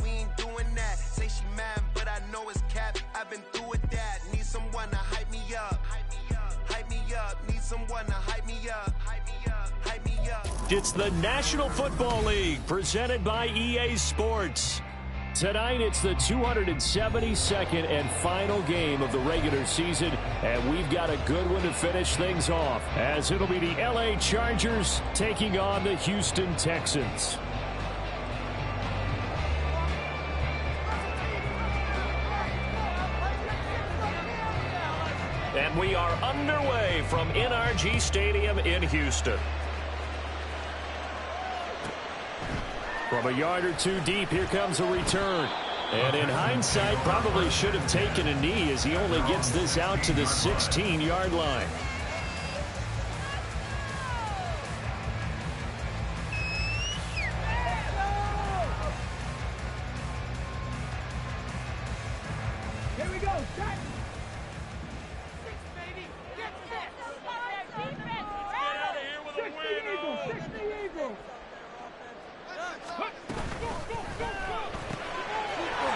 we ain't doing that. Say she mad, but I know it's cap. I've been through with that. Need someone to hype me up. Hype me up. Need someone to hype me up. Hype me up. Hype me up. It's the National Football League presented by EA Sports. Tonight, it's the 272nd and final game of the regular season, and we've got a good one to finish things off, as it'll be the LA Chargers taking on the Houston Texans. And we are underway from NRG Stadium in Houston. From a yard or two deep, here comes a return. And in hindsight, probably should have taken a knee as he only gets this out to the 16-yard line. Here we go, set.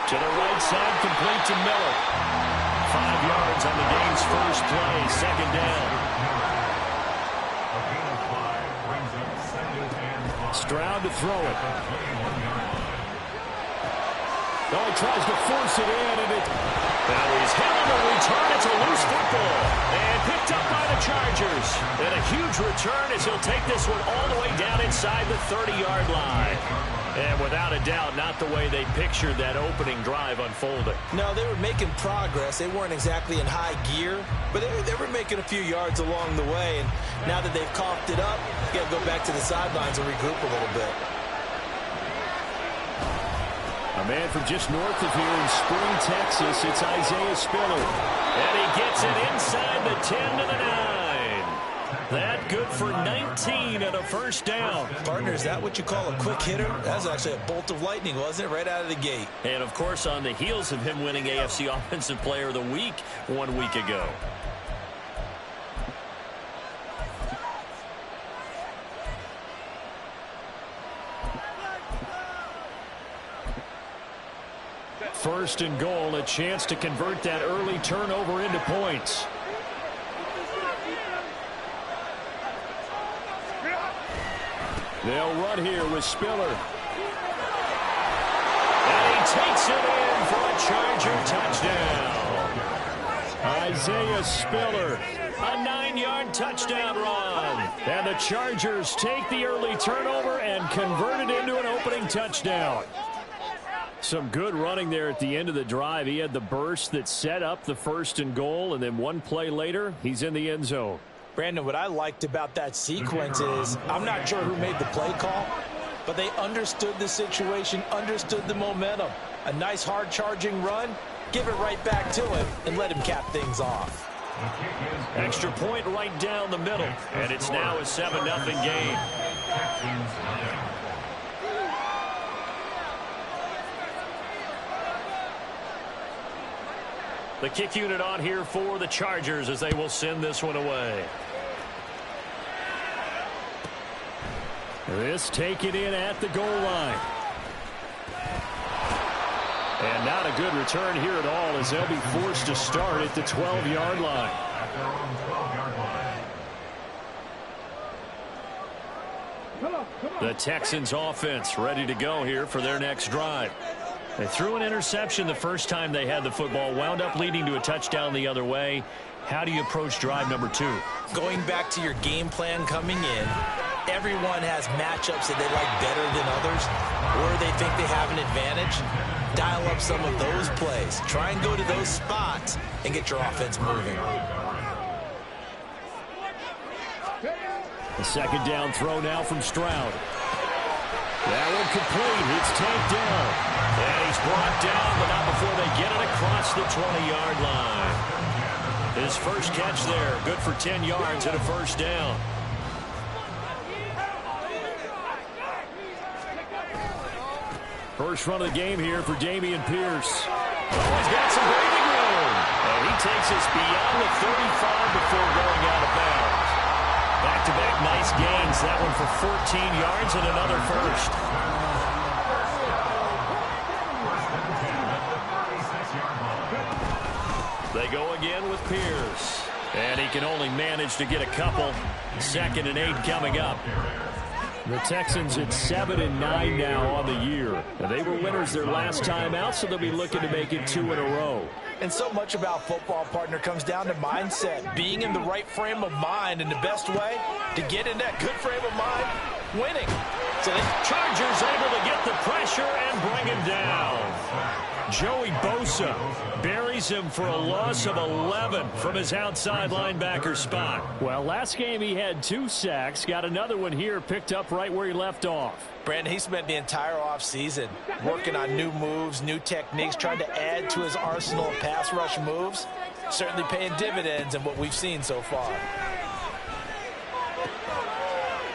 To the right side, complete to Miller. 5 yards on the game's first play, second down. Stroud to throw it. Oh, he tries to force it in, and now he's hit on the return. It's a loose football, and picked up by the Chargers. And a huge return as he'll take this one all the way down inside the 30-yard line. And without a doubt, not the way they pictured that opening drive unfolding. No, they were making progress. They weren't exactly in high gear, but they were making a few yards along the way. And now that they've coughed it up, you got to go back to the sidelines and regroup a little bit. A man from just north of here in Spring, Texas, it's Isaiah Spiller. And he gets it inside the 10 to the 9. That good for 19 and a first down. Partner, is that what you call a quick hitter? That was actually a bolt of lightning, wasn't it? Right out of the gate. And, of course, on the heels of him winning AFC Offensive Player of the Week 1 week ago. First and goal, a chance to convert that early turnover into points. They'll run here with Spiller. And he takes it in for a Charger touchdown. Isaiah Spiller, a 9-yard touchdown run. And the Chargers take the early turnover and convert it into an opening touchdown. Some good running there at the end of the drive. He had the burst that set up the first and goal, and then one play later, he's in the end zone. Brandon, what I liked about that sequence is, I'm not sure who made the play call, but they understood the situation, understood the momentum. A nice hard charging run, give it right back to him, and let him cap things off. Extra point right down the middle, and it's now a 7-0 game. The kick unit on here for the Chargers as they will send this one away. This taken in at the goal line. And not a good return here at all as they'll be forced to start at the 12-yard line. The Texans offense ready to go here for their next drive. They threw an interception the first time they had the football, wound up leading to a touchdown the other way. How do you approach drive number 2? Going back to your game plan coming in, everyone has matchups that they like better than others, or they think they have an advantage. Dial up some of those plays. Try and go to those spots and get your offense moving. The second down throw now from Stroud. That one complete. It's tanked down. And he's brought down, but not before they get it across the 20-yard line. His first catch there, good for 10 yards and a first down. First run of the game here for Dameon Pierce. Oh, he's got some breathing room. And he takes us beyond the 35 before going out of bounds. Back-to-back nice gains. That one for 14 yards and another first. They go again with Pierce. And he can only manage to get a couple. 2nd and 8 coming up. The Texans at 7-9 now on the year. And they were winners their last time out, so they'll be looking to make it 2 in a row. And so much about football, partner, comes down to mindset. Being in the right frame of mind, and the best way to get in that good frame of mind, winning. So the Chargers able to get the pressure and bring him down. Joey Bosa buries him for a loss of 11 from his outside linebacker spot. Well, last game he had 2 sacks. Got another one here, picked up right where he left off. Brandon, he spent the entire offseason working on new moves, new techniques, trying to add to his arsenal of pass rush moves. Certainly paying dividends in what we've seen so far.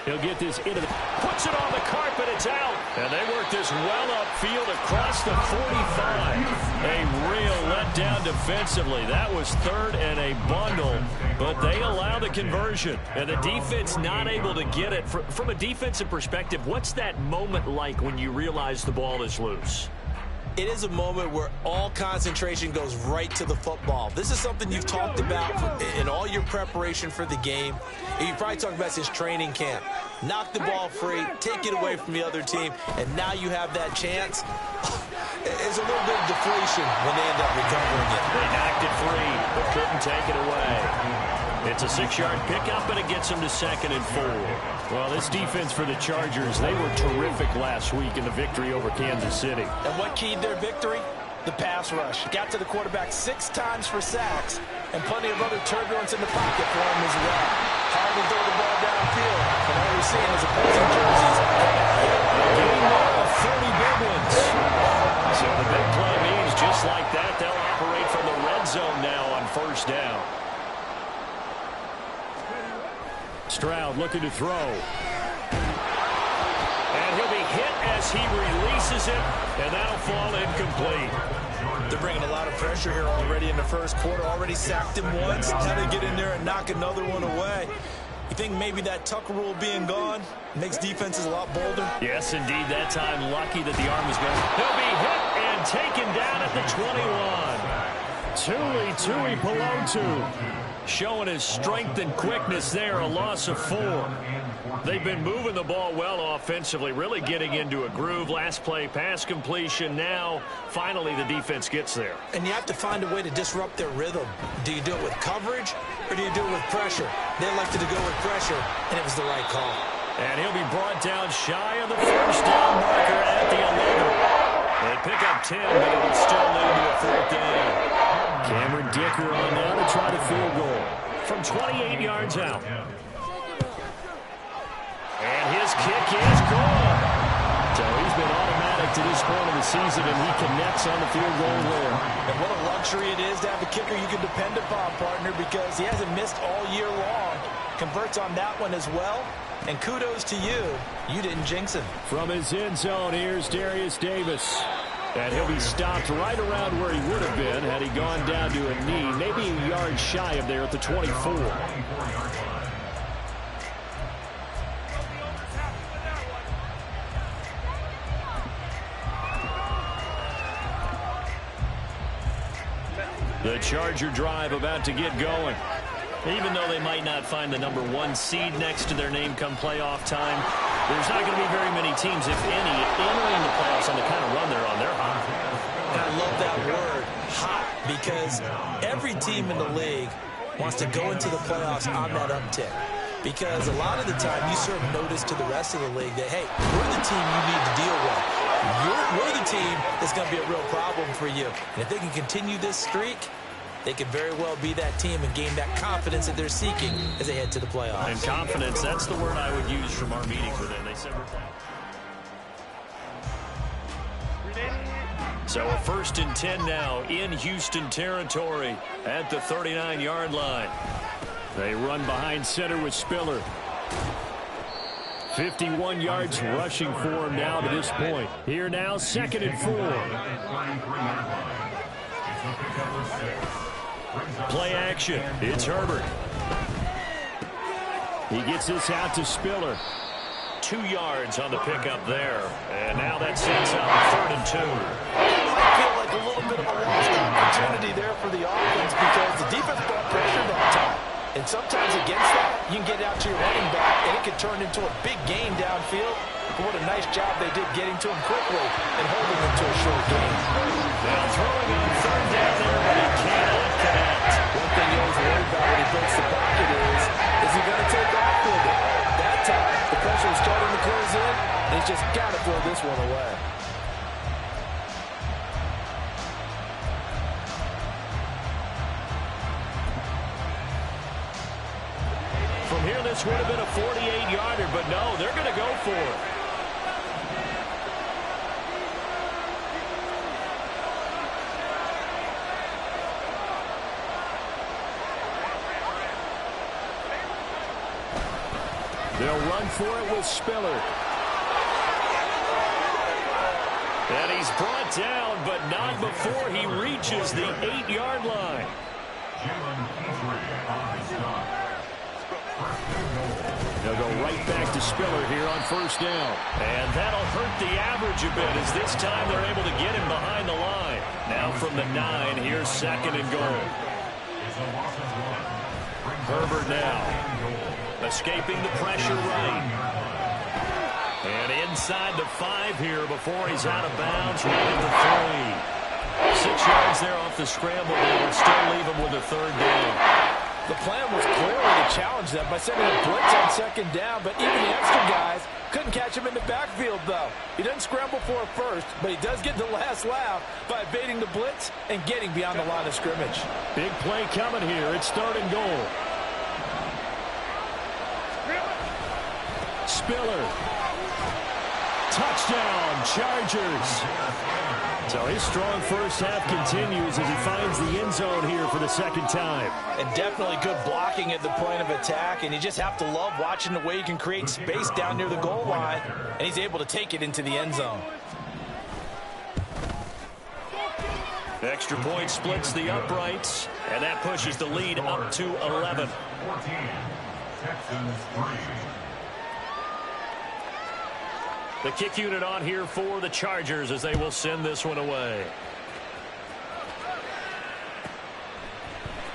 He'll get this into the... Puts it on the carpet, it's out. And they work this well upfield across the 45. A real letdown defensively. That was 3rd and a bundle, but they allow the conversion. And the defense not able to get it. From a defensive perspective, what's that moment like when you realize the ball is loose? It is a moment where all concentration goes right to the football. This is something you've talked about in all your preparation for the game. And you probably talked about since training camp. Knock the ball free, take it away from the other team, and now you have that chance. It's a little bit of deflation when they end up recovering it. They knocked it free, but couldn't take it away. It's a 6-yard pickup, and it gets them to 2nd and 4. Well, this defense for the Chargers, they were terrific last week in the victory over Kansas City. And what keyed their victory? The pass rush. Got to the quarterback 6 times for sacks, and plenty of other turbulence in the pocket for him as well. Hard to throw the ball downfield, and all we're seeing is opposing jerseys. Getting more of 30 big ones. So the big play means just like that, they'll operate from the red zone now on 1st down. Stroud looking to throw. And he'll be hit as he releases it, and that'll fall incomplete. They're bringing a lot of pressure here already in the first quarter. Already sacked him once. Now they get in there and knock another one away. You think maybe that Tucker rule being gone makes defenses a lot bolder? Yes, indeed. That time, lucky that the arm was gone. He'll be hit and taken down at the 21. Tuli Pelotu showing his strength and quickness there, a loss of 4. They've been moving the ball well offensively, really getting into a groove. Last play, pass completion. Now, finally, the defense gets there. And you have to find a way to disrupt their rhythm. Do you do it with coverage, or do you do it with pressure? They elected to go with pressure, and it was the right call. And he'll be brought down shy of the 1st down marker at the 11. They pick up 10, but it will still lead to a 4th down. Cameron Dicker on now to try the field goal from 28 yards out. And his kick is good. So he's been automatic to this point of the season, and he connects on the field goal there. And what a luxury it is to have a kicker you can depend upon, partner, because he hasn't missed all year long. Converts on that one as well. And kudos to you. You didn't jinx him. From his end zone, here's Darius Davis. And he'll be stopped right around where he would have been had he gone down to a knee, maybe a yard shy of there at the 24. The Charger drive about to get going. Even though they might not find the number 1 seed next to their name come playoff time, there's not going to be very many teams, if any, entering the playoffs on the kind of run they're on. They're hot. And I love that word, hot, because every team in the league wants to go into the playoffs on that uptick. Because a lot of the time you serve notice to the rest of the league that, hey, we're the team you need to deal with. We're the team that's going to be a real problem for you. And if they can continue this streak, they could very well be that team and gain that confidence that they're seeking as they head to the playoffs. And confidence, that's the word I would use from our meetings with them. They said we're playing. So a 1st and 10 now in Houston territory at the 39-yard line. They run behind center with Spiller. 51 yards rushing for him now to this point. Here now, 2nd and 4. Play action. It's Herbert. He gets this out to Spiller. 2 yards on the pickup there. And now that sets up 3rd and 2. I feel like a little bit of a lost opportunity there for the offense because the defense brought pressure on top. And sometimes against that, you can get out to your running back, and it can turn into a big gain downfield. But what a nice job they did getting to him quickly and holding him to a short gain. Now throwing on third down there, but he cannot connect. One thing you always worry about when he builds the pocket is he going to take off with it? That time, the pressure was starting to close in, and he's just got to throw this one away. From here, this would have been a 48-yarder, but no, they're going to go for it. They'll run for it with Spiller. And he's brought down, but not before he reaches the 8-yard line. They'll go right back to Spiller here on first down. And that'll hurt the average a bit as this time they're able to get him behind the line. Now from the 9, here's second and goal. Herbert now. Escaping the pressure right. And inside the 5 here before he's out of bounds right at the 3. 6 yards there off the scramble. They will still leave him with a third down. The plan was clearly to challenge them by sending a blitz on second down, but even the extra guys couldn't catch him in the backfield, though. He doesn't scramble for it first, but he does get the last laugh by evading the blitz and getting beyond the line of scrimmage. Big play coming here. It's third and goal. Spiller. Touchdown, Chargers. So his strong first half continues as he finds the end zone here for the second time. And definitely good blocking at the point of attack, and you just have to love watching the way he can create space down near the goal line, and he's able to take it into the end zone. Extra point splits the uprights, and that pushes the lead up to 11. 14, Texans 3. The kick unit on here for the Chargers as they will send this one away.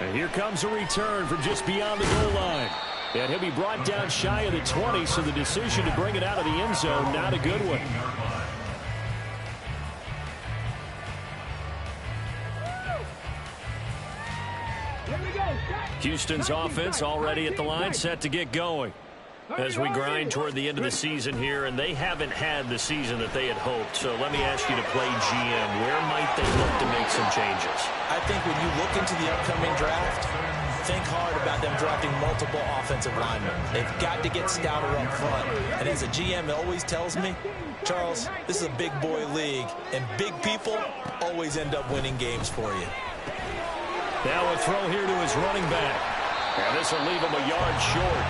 And here comes a return from just beyond the goal line. And he'll be brought down shy of the 20, so the decision to bring it out of the end zone, not a good one. Houston's offense already at the line, set to get going. As we grind toward the end of the season here, and they haven't had the season that they had hoped. So let me ask you to play GM. Where might they look to make some changes? I think when you look into the upcoming draft, think hard about them drafting multiple offensive linemen. They've got to get stouter up front. And as a GM always tells me, Charles, this is a big boy league, and big people always end up winning games for you. Now a throw here to his running back. And this will leave him a yard short.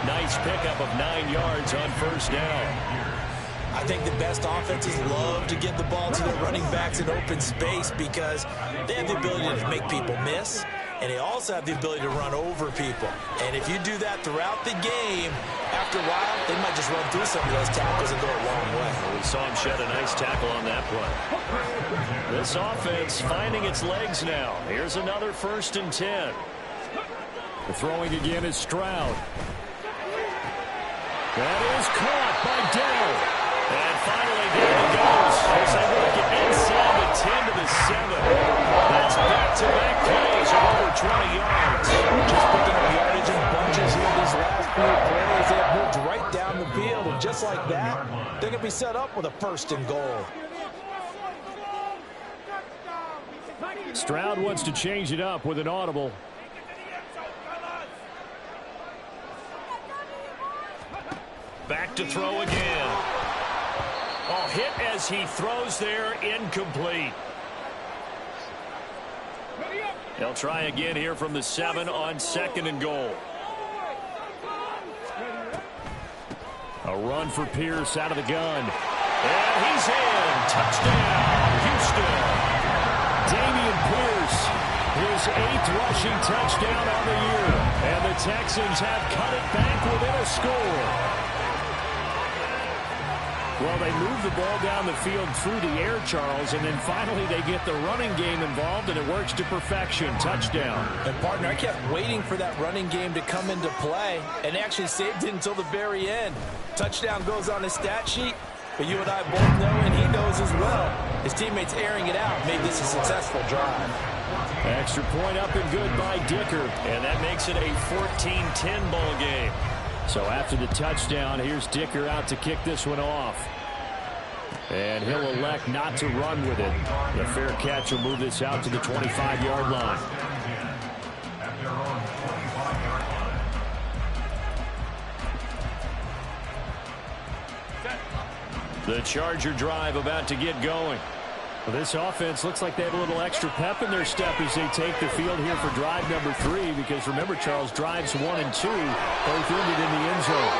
Nice pickup of 9 yards on first down. I think the best offenses love to get the ball to their running backs in open space because they have the ability to make people miss, and they also have the ability to run over people. And if you do that throughout the game, after a while, they might just run through some of those tackles and go a long way. We saw him shed a nice tackle on that play. This offense finding its legs now. Here's another 1st and 10. The throwing again is Stroud. That is caught by Dell. And finally down he goes as they work it inside the 10 to the 7. That's back-to-back plays of over 20 yards. Just picking up yardage in bunches here these last few plays. They have moved right down the field, and just like that, they're going to be set up with a 1st and goal. Stroud wants to change it up with an audible. Back to throw again. Oh, hit as he throws there, incomplete. They'll try again here from the 7 on 2nd and goal. A run for Pierce out of the gun. And he's in. Touchdown, Houston. Dameon Pierce, his 8th rushing touchdown on the year. And the Texans have cut it back within a score. Well, they move the ball down the field through the air, Charles, and then finally they get the running game involved, and it works to perfection. Touchdown. And, partner, I kept waiting for that running game to come into play and actually saved it until the very end. Touchdown goes on his stat sheet, but you and I both know, and he knows as well, his teammates airing it out made this a successful drive. Extra point up and good by Dicker, and that makes it a 14-10 ball game. So after the touchdown, here's Dicker out to kick this one off. And he'll elect not to run with it. The fair catch will move this out to the 25-yard line. The Charger drive about to get going. Well, this offense looks like they have a little extra pep in their step as they take the field here for drive number 3, because remember, Charles, drives 1 and 2 both ended in the end zone.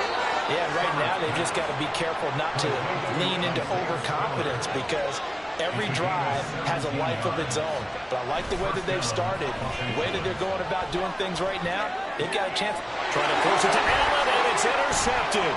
Yeah, right now they've just got to be careful not to lean into overconfidence, because every drive has a life of its own. But I like the way that they've started, the way that they're going about doing things right now. They've got a chance. Trying to force it to Allen, and it's intercepted.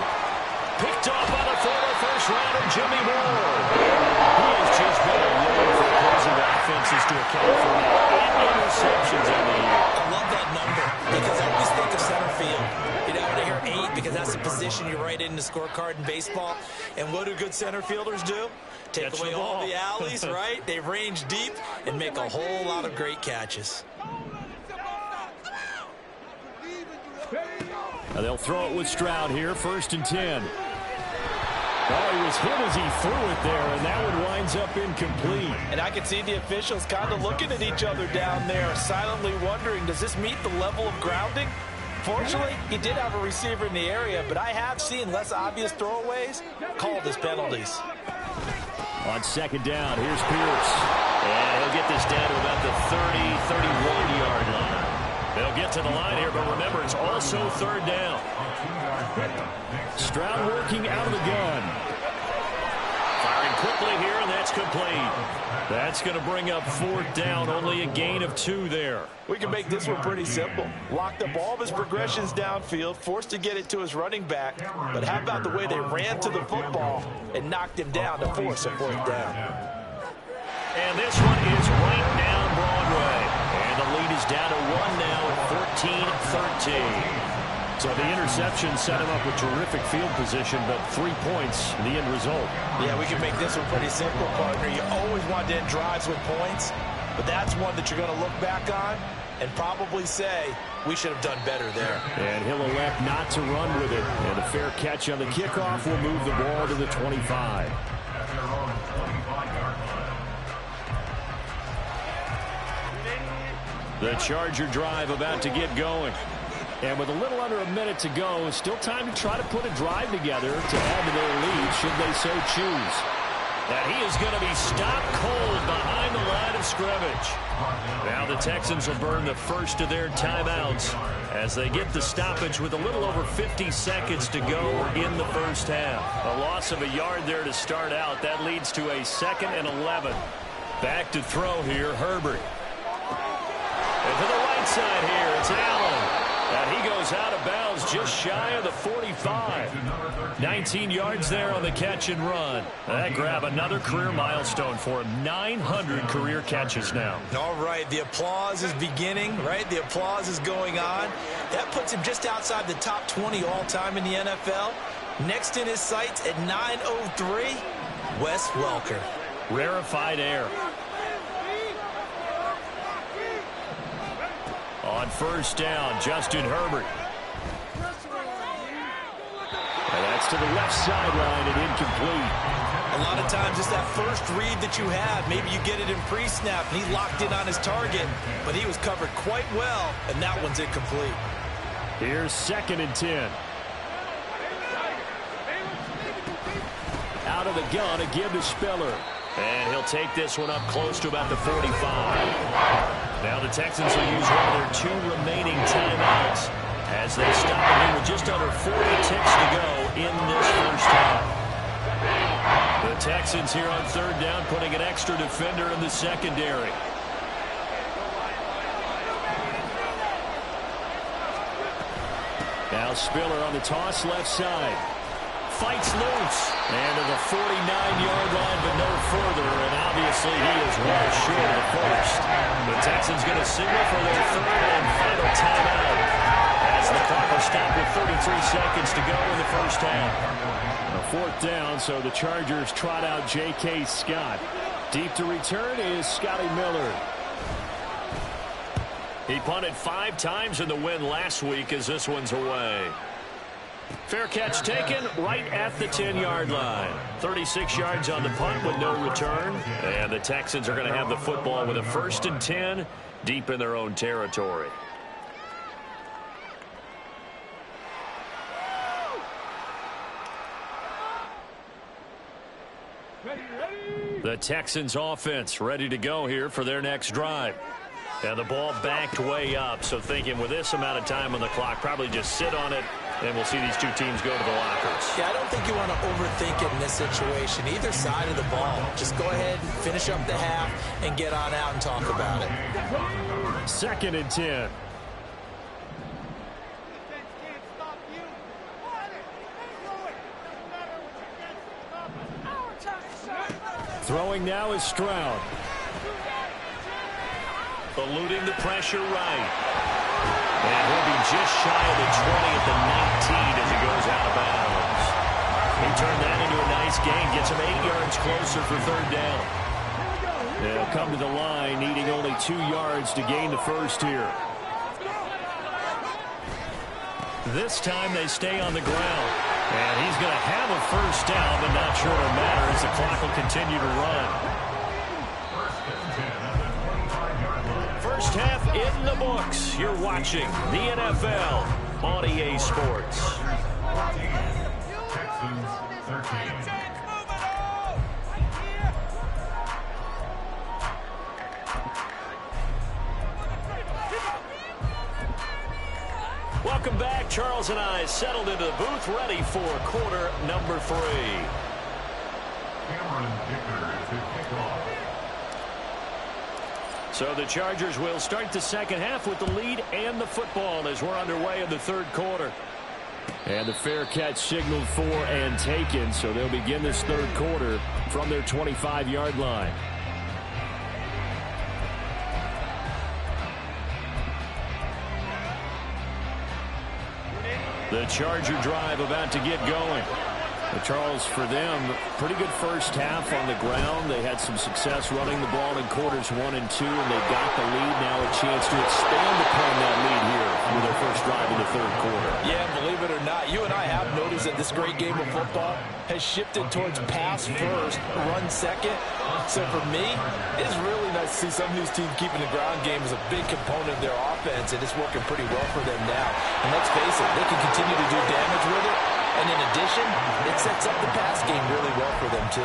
Picked off by the former first-rounder, Jimmy Ward. He has just been a load for opposing offenses to account for 8 interceptions on the year. I love that number because I always think of center field. You know, when I hear 8, because that's the position you write in the scorecard in baseball. And what do good center fielders do? Take away all the alleys, right? They range deep and make a whole lot of great catches. They'll throw it with Stroud here, 1st and 10. Oh, he was hit as he threw it there, and that one winds up incomplete. And I can see the officials kind of looking at each other down there, silently wondering, does this meet the level of grounding? Fortunately, he did have a receiver in the area, but I have seen less obvious throwaways called as penalties. On 2nd down, here's Pierce. And he'll get this down to about the 30, 31-yard line. They'll get to the line here, but remember, it's also 3rd down. Stroud working out of the gun. Firing quickly here, and that's complete. That's going to bring up 4th down, only a gain of 2 there. We can make this one pretty simple. Locked up all of his progressions downfield, forced to get it to his running back. But how about the way they ran to the football and knocked him down to force a 4th down? And this one is right down Broadway. And the lead is down to 1 now at 14-13. So the interception set him up with terrific field position, but 3 points, the end result. Yeah, we can make this one pretty simple, partner. You always want to end drives with points, but that's one that you're going to look back on and probably say, we should have done better there. And he'll elect not to run with it. And a fair catch on the kickoff will move the ball to the 25. The Charger drive about to get going. And with a little under a minute to go, still time to try to put a drive together to add to their lead, should they so choose. And he is going to be stopped cold behind the line of scrimmage. Now the Texans will burn the first of their timeouts as they get the stoppage with a little over 50 seconds to go in the first half. A loss of a yard there to start out. That leads to a 2nd and 11. Back to throw here, Herbert. And to the right side here, it's Allen. And he goes out of bounds just shy of the 45. 19 yards there on the catch and run. That grab another career milestone for him. 900 career catches now. All right, the applause is beginning, right? The applause is going on. That puts him just outside the top 20 all-time in the NFL. Next in his sights at 903, Wes Welker. Rarefied air. On 1st down, Justin Herbert. And that's to the left sideline and incomplete. A lot of times it's that first read that you have. Maybe you get it in pre-snap, and he locked in on his target, but he was covered quite well, and that one's incomplete. Here's 2nd and 10. Out of the gun, a give to Spiller. And he'll take this one up close to about the 45. Now the Texans will use one of their 2 remaining timeouts as they stop again with just under 40 ticks to go in this first half. The Texans here on 3rd down putting an extra defender in the secondary. Now Spiller on the toss left side. fights loose. And to the 49-yard line, but no further. And obviously he is well short of the first. The Texans going to signal for their third and final timeout, as the clock will stop with 33 seconds to go in the first half. A fourth down, so the Chargers trot out J.K. Scott. Deep to return is Scotty Miller. He punted 5 times in the win last week, as this one's away. Fair catch taken right at the 10-yard line. 36 yards on the punt with no return. And the Texans are going to have the football with a 1st and 10 deep in their own territory. The Texans offense ready to go here for their next drive. And the ball backed way up, so thinking with this amount of time on the clock, probably just sit on it, and we'll see these two teams go to the lockers. Yeah, I don't think you want to overthink it in this situation. Either side of the ball. Just go ahead, finish up the half, and get on out and talk about it. 2nd and 10. Throwing now is Stroud. Eluding the pressure right. And he'll be just shy of the 20 at the 19 as he goes out of bounds. He turned that into a nice gain. Gets him 8 yards closer for 3rd down. They'll come to the line needing only 2 yards to gain the first here. This time they stay on the ground. And he's going to have a 1st down, but not sure it'll matter as the clock will continue to run. First half in the books. You're watching the NFL on EA Sports. Texans 13. Welcome back. Charles and I settled into the booth, ready for quarter number 3. Cameron Dicker to kick off. So the Chargers will start the second half with the lead and the football as we're underway in the 3rd quarter. And the fair catch signaled for and taken, so they'll begin this 3rd quarter from their 25-yard line. The Charger drive about to get going. Charles, for them, pretty good first half on the ground. They had some success running the ball in quarters 1 and 2, and they got the lead. Now a chance to expand upon that lead here with their first drive in the 3rd quarter. Yeah, believe it or not, you and I have noticed that this great game of football has shifted towards pass first, run second. So for me, it's really nice to see some of these teams keeping the ground game as a big component of their offense, and it's working pretty well for them now. And let's face it, they can continue to do damage with it. And in addition, it sets up the pass game really well for them, too.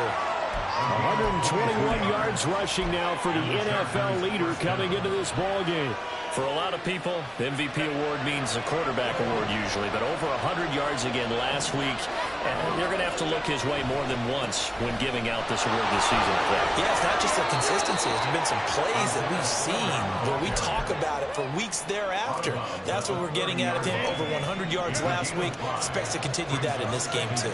121 yards rushing now for the NFL leader coming into this ball game. For a lot of people, the MVP award means a quarterback award usually, but over 100 yards again last week, and they're going to have to look his way more than once when giving out this award this season. Yeah, it's not just the consistency. There's been some plays that we've seen where we talk about it for weeks thereafter. That's what we're getting out of him. Over 100 yards last week. Expects to continue that in this game, too.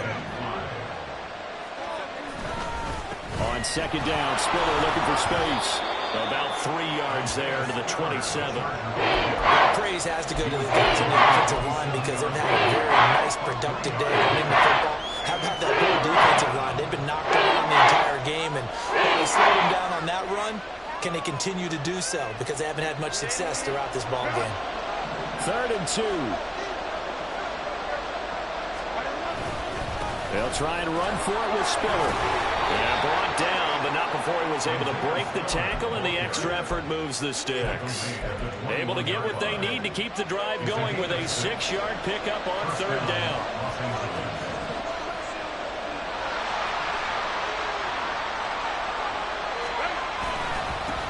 On 2nd down, Spiller looking for space. About 3 yards there to the 27. Praise has to go to the guys on the offensive line because they've had a very nice, productive day running the football. How about that whole defensive line? They've been knocked around the entire game, and while they slowed them down on that run, can they continue to do so? Because they haven't had much success throughout this ball game. 3rd and 2. They'll try and run for it with Spiller. And brought down, but not before he was able to break the tackle, and the extra effort moves the sticks. Able to get what they need to keep the drive going with a 6-yard pickup on 3rd down.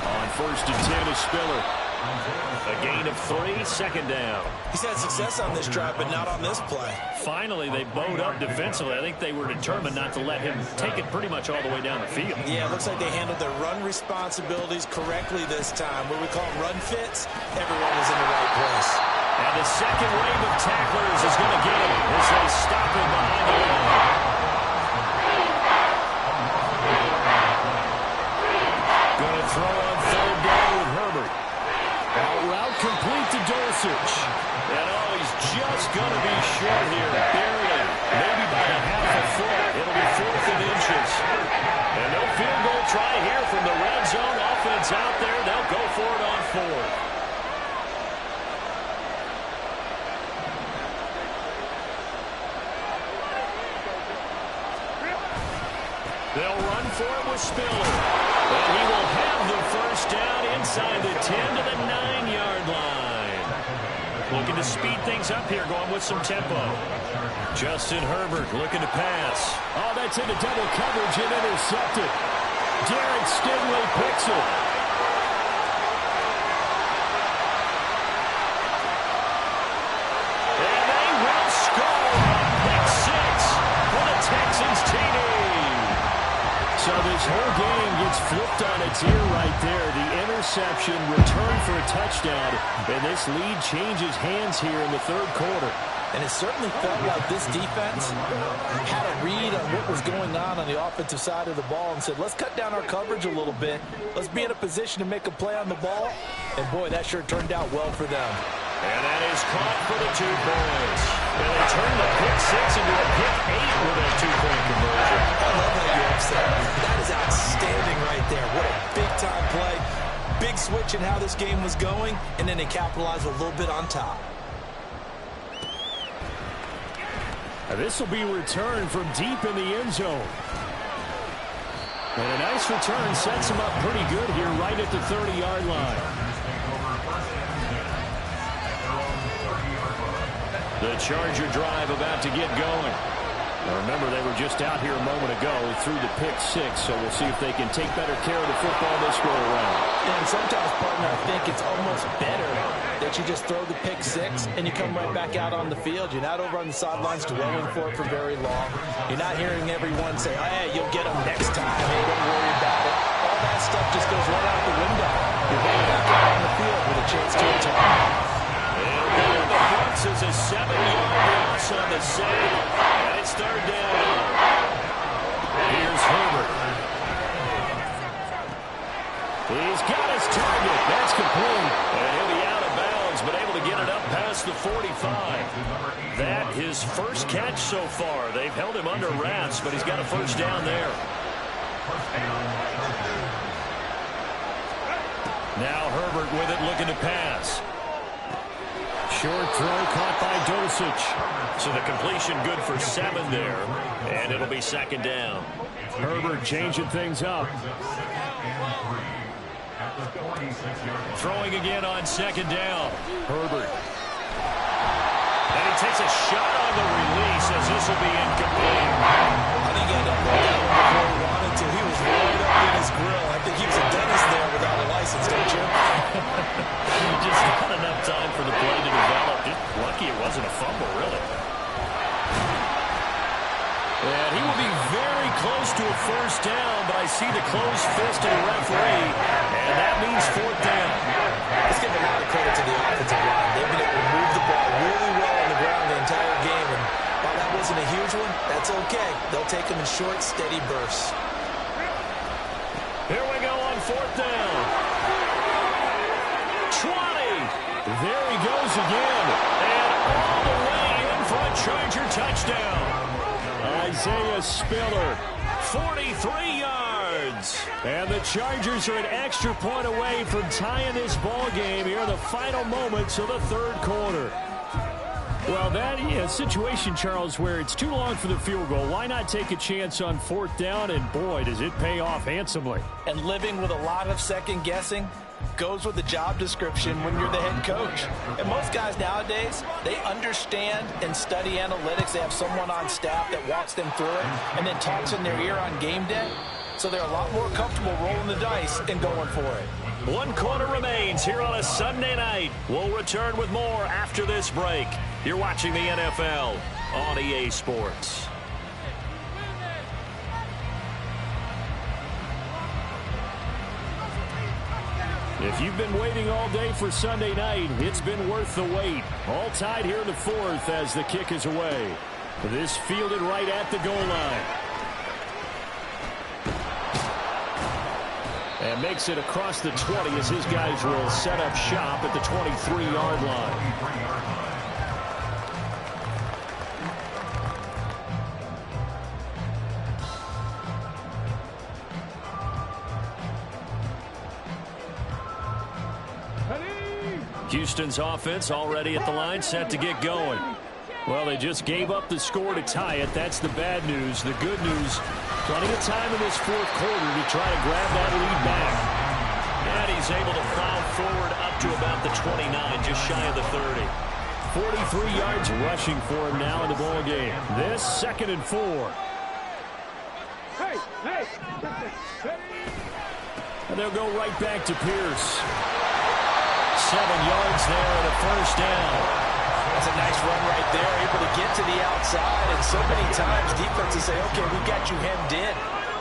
On 1st and 10 is Spiller. A gain of 3, 2nd down. He's had success on this drive, but not on this play. Finally, they bowed up defensively. I think they were determined not to let him take it pretty much all the way down the field. Yeah, it looks like they handled their run responsibilities correctly this time. What we call them run fits, everyone was in the right place. And the second wave of tacklers is going to get him as they stop him behind the line. here. Barely. Maybe by a half a foot. It'll be 4th and inches. And no field goal try here from the red zone. Offense out there. They'll go for it on 4th. They'll run for it with Spiller. And he will have the first down inside the 10 to the 9-yard line. Looking to speed things up here, going with some tempo. Justin Herbert looking to pass. Oh, that's into double coverage and intercepted. Derek Stingley picks it. And they will score. Pick 6 for the Texans TD. So this whole game gets flipped on its ear right there. The interception, return for a touchdown, and this lead changes hands here in the 3rd quarter. And it certainly felt like this defense had a read on what was going on the offensive side of the ball and said, let's cut down our coverage a little bit. Let's be in a position to make a play on the ball. And, boy, that sure turned out well for them. And that is caught for the 2 points. And they turn the pick 6 into a pick 8 with a 2-point conversion. I love how you upset. That is outstanding right there. What a big-time play. Big switch in how this game was going, and then they capitalized a little bit on top. This will be returned from deep in the end zone. And a nice return sets him up pretty good here right at the 30-yard line. The Charger drive about to get going. Now remember, they were just out here a moment ago through the pick 6, so we'll see if they can take better care of the football this go around. And sometimes, partner, I think it's almost better that you just throw the pick 6 and you come right back out on the field. You're not over on the sidelines dwelling for it for very long. You're not hearing everyone say, oh, hey, you'll get them next time. Hey, don't worry about it. All that stuff just goes right out the window. You're right back out on the field with a chance to attack. And the Bucs is a 7-yard loss on the save. And it's 3rd down. Here's Herbert. He's got his target. That's complete. And he'll be out of bounds, but able to get it up past the 45. That his first catch so far. They've held him under wraps, but he's got a first down there. Now Herbert with it, looking to pass. Short throw caught by Dosich. So the completion good for 7 there. And it'll be 2nd down. Herbert changing things up. Throwing again on 2nd down. Herbert. And he takes a shot on the release as this will be incomplete. I think he ended up going down before he wanted to. He was right up in his grill. I think he was a dentist there without a license, don't you? Just not enough time for the play to develop. Just lucky it wasn't a fumble, really. And he will be very close to a first down, but I see the closed fist of the referee, and that means 4th down. Let's give a lot of credit to the offensive line. They've been able to move the ball really well on the ground the entire game, and while that wasn't a huge one, that's okay. They'll take them in short, steady bursts. Here we go on 4th down. 20. There he goes again. And all the way in for a Charger touchdown. Isaiah Spiller, 43 yards. And the Chargers are an extra point away from tying this ball game here in the final moments of the 3rd quarter. Well, that is a situation, Charles, where it's too long for the field goal. Why not take a chance on 4th down? And, boy, does it pay off handsomely. And living with a lot of second-guessing goes with the job description when you're the head coach. And most guys nowadays, they understand and study analytics. They have someone on staff that walks them through it and then talks in their ear on game day. So they're a lot more comfortable rolling the dice and going for it. 1 quarter remains here on a Sunday night. We'll return with more after this break. You're watching the NFL on EA Sports. If you've been waiting all day for Sunday night, it's been worth the wait. All tied here in the 4th as the kick is away. This fielded right at the goal line. And makes it across the 20 as his guys will set up shop at the 23-yard line. Houston's offense already at the line, set to get going. Well, they just gave up the score to tie it. That's the bad news. The good news, plenty of time in this fourth quarter to try to grab that lead back. And he's able to plow forward up to about the 29, just shy of the 30. 43 yards rushing for him now in the ball game. This 2nd and 4. And they'll go right back to Pierce. 7 yards there and a first down. That's a nice run right there, able to get to the outside. And so many times defenses say, okay, we got you hemmed in.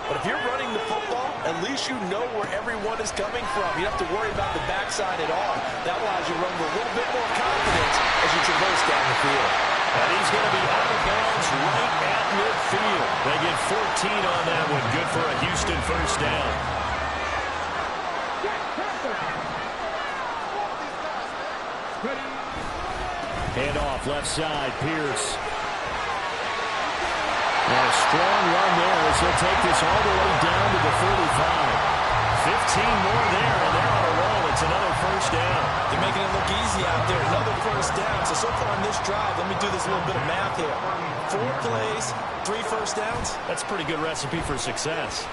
But if you're running the football, at least you know where everyone is coming from. You don't have to worry about the backside at all. That allows you to run with a little bit more confidence as you traverse down the field. And he's going to be out of bounds right at midfield. They get 14 on that one. Good for a Houston first down. Hand off left side, Pierce. And a strong run there as he'll take this all the way down to the 35. 15 more there, and they're on a roll. It's another first down. They're making it look easy out there. Another first down. So far on this drive, let me do this little bit of math here. 4 plays, 3 first downs. That's a pretty good recipe for success.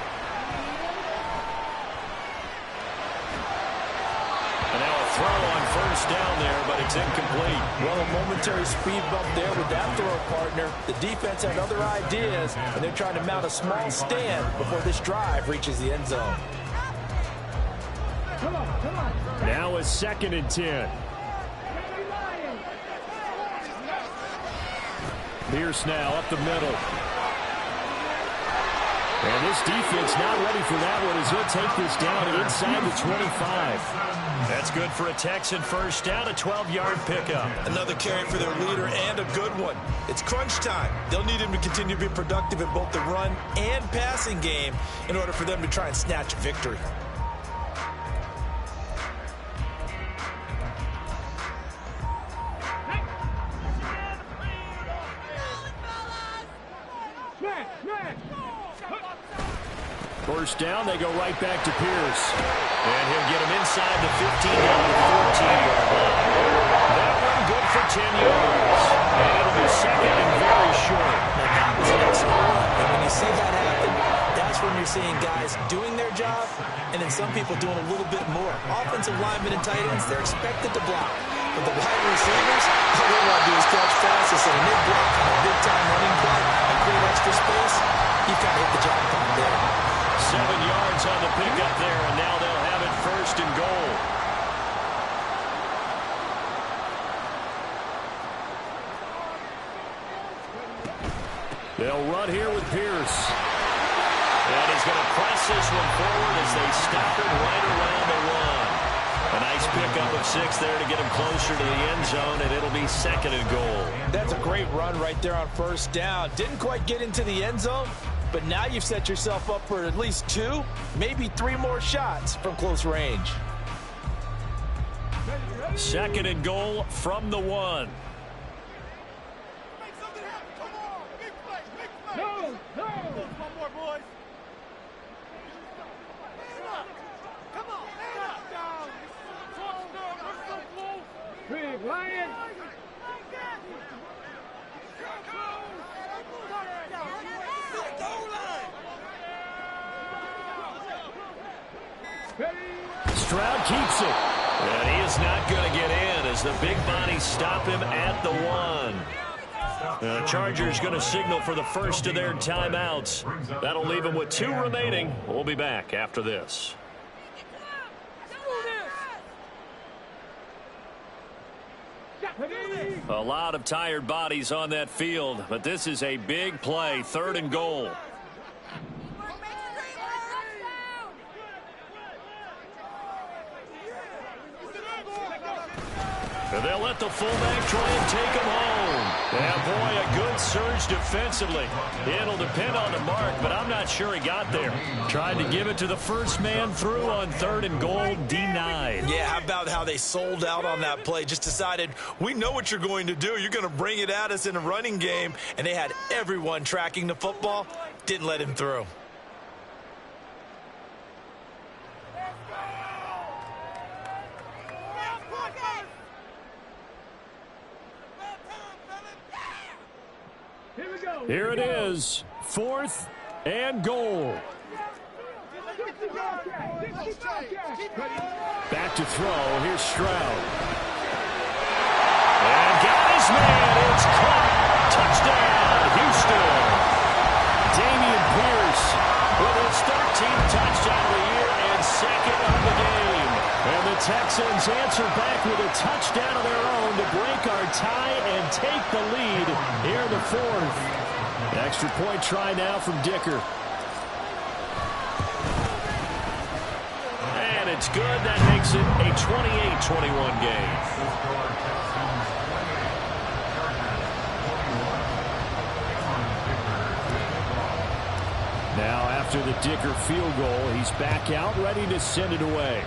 And now a throw on first down there, but it's incomplete. Well, a momentary speed bump there with that throw partner. The defense had other ideas, and they're trying to mount a small stand before this drive reaches the end zone. Now a 2nd and 10. Pierce now up the middle. And this defense not ready for that one as he'll take this down inside the 25. That's good for a Texan first down, a 12-yard pickup. Another carry for their leader and a good one. It's crunch time. They'll need him to continue to be productive in both the run and passing game in order for them to try and snatch a victory. First down, they go right back to Pierce. And he'll get him inside the 15 down to the 14-yard line. That one good for 10 yards. And it'll be 2nd and very short. Now that was an excellent run. And when you see that happen, that's when you're seeing guys doing their job and then some people doing a little bit more. Offensive linemen and tight ends, they're expected to block. But the wide receivers, all they want to do is catch passes. And a mid-block on a big-time running play and create extra space, you've got to hit the jackpot there. 7 yards on the pickup there, and now they'll have it 1st and goal. They'll run here with Pierce. And he's going to press this one forward as they stop it right around the 1. A nice pickup of 6 there to get him closer to the end zone, and it'll be 2nd and goal. That's a great run right there on first down. Didn't quite get into the end zone, but now you've set yourself up for at least 2, maybe 3 more shots from close range. 2nd and goal from the 1. Stroud keeps it. And he is not going to get in as the big bodies stop him at the 1. The Chargers going to signal for the first of their timeouts. That'll leave them with 2 remaining. We'll be back after this. A lot of tired bodies on that field, but this is a big play, 3rd and goal. And they'll let the fullback try and take him home. Yeah, boy, a good surge defensively. It'll depend on the mark, but I'm not sure he got there. Tried to give it to the first man through on 3rd and goal, denied. Yeah, how about how they sold out on that play? Just decided, we know what you're going to do. You're going to bring it at us in a running game. And they had everyone tracking the football. Didn't let him through. Here it is, 4th and goal. Back to throw. Here's Stroud. And got his man. It's caught. Touchdown, Houston. Damian Pierce with his 13th touchdown of the year and 2nd of the game. And the Texans answer back with a touchdown of their own to break our tie and take the lead here in the 4th. Extra point try now from Dicker. And it's good. That makes it a 28-21 game. Now after the Dicker field goal, he's back out, ready to send it away.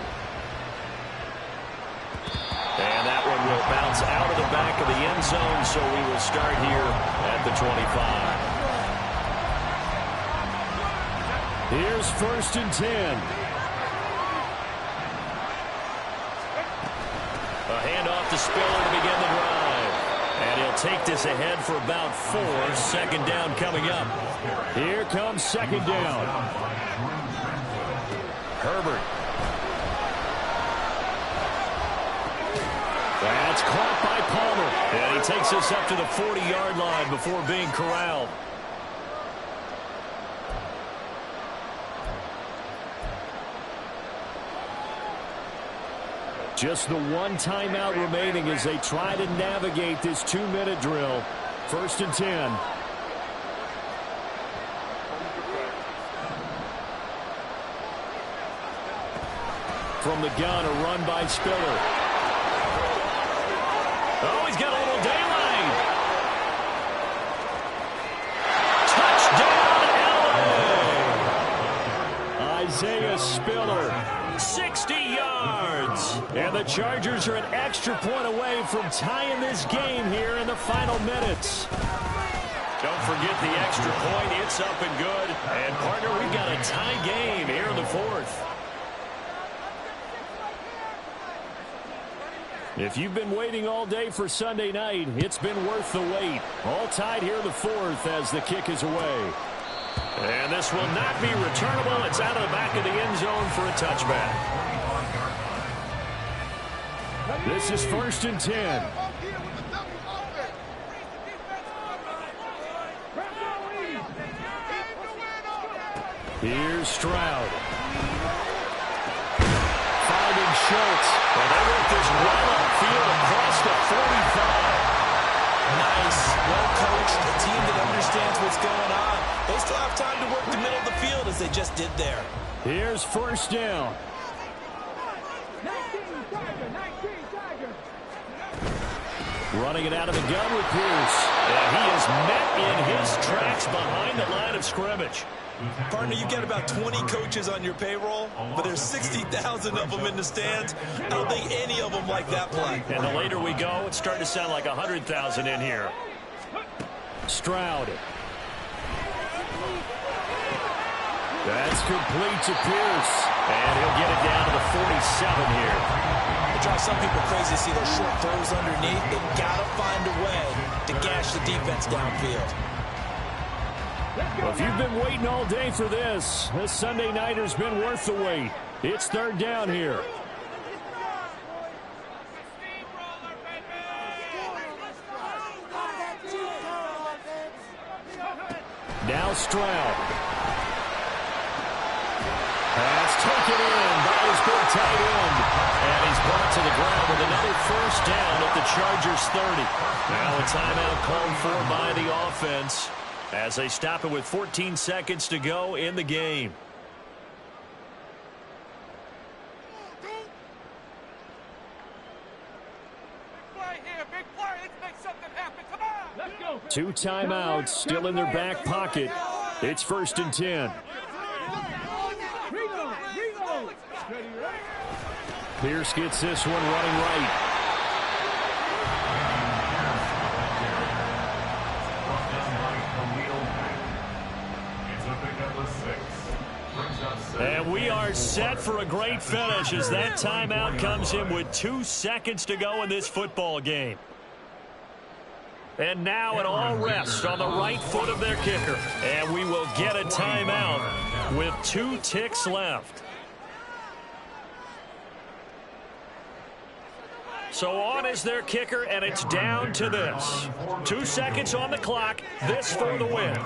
And that one will bounce out of the back of the end zone, so we will start here at the 25. Here's 1st and 10. A handoff to Spiller to begin the drive. And he'll take this ahead for about 4. 2nd down coming up. Here comes 2nd down. Herbert. That's caught by Palmer. And he takes us up to the 40-yard line before being corralled. Just the one timeout remaining as they try to navigate this 2-minute drill. 1st and 10. From the gun, a run by Spiller. Oh, he's got a little daylight. Touchdown, LA! Isaiah Spiller. 60 yards. And the Chargers are an extra point away from tying this game here in the final minutes. Don't forget the extra point. It's up and good. And, partner, we've got a tie game here in the 4th. If you've been waiting all day for Sunday night, it's been worth the wait. All tied here in the 4th as the kick is away. And this will not be returnable. It's out of the back of the end zone for a touchback. This is 1st and 10. Here's Stroud. Finding Schultz. And they work this well upfield across the 45. Nice, well-coached, a team that understands what's going on. They still have time to work the middle of the field as they just did there. Here's 1st down. 19 Tiger. Running it out of the gun with Pierce. And he is met in his tracks behind the line of scrimmage. Partner, you get about 20 coaches on your payroll, but there's 60,000 of them in the stands. I don't think any of them like that play. And the later we go, it's starting to sound like 100,000 in here. Stroud. That's complete to Pierce. And he'll get it down to the 47 here. It drives some people crazy to see those short throws underneath. They've got to find a way to gash the defense downfield. Well, if you've been waiting all day for this Sunday nighter's been worth the wait. It's 3rd down here. Now Stroud. Pass taken in by his big tight end. And he's brought to the ground with another 1st down at the Chargers 30. Now a timeout called for by the offense as they stop it with 14 seconds to go in the game. Two timeouts still in their back pocket. It's 1st and 10. Pierce gets this one running right. And we are set for a great finish as that timeout comes in with 2 seconds to go in this football game. And now it all rests on the right foot of their kicker. And we will get a timeout with 2 ticks left. So on is their kicker, and it's down to this. 2 seconds on the clock. This for the win.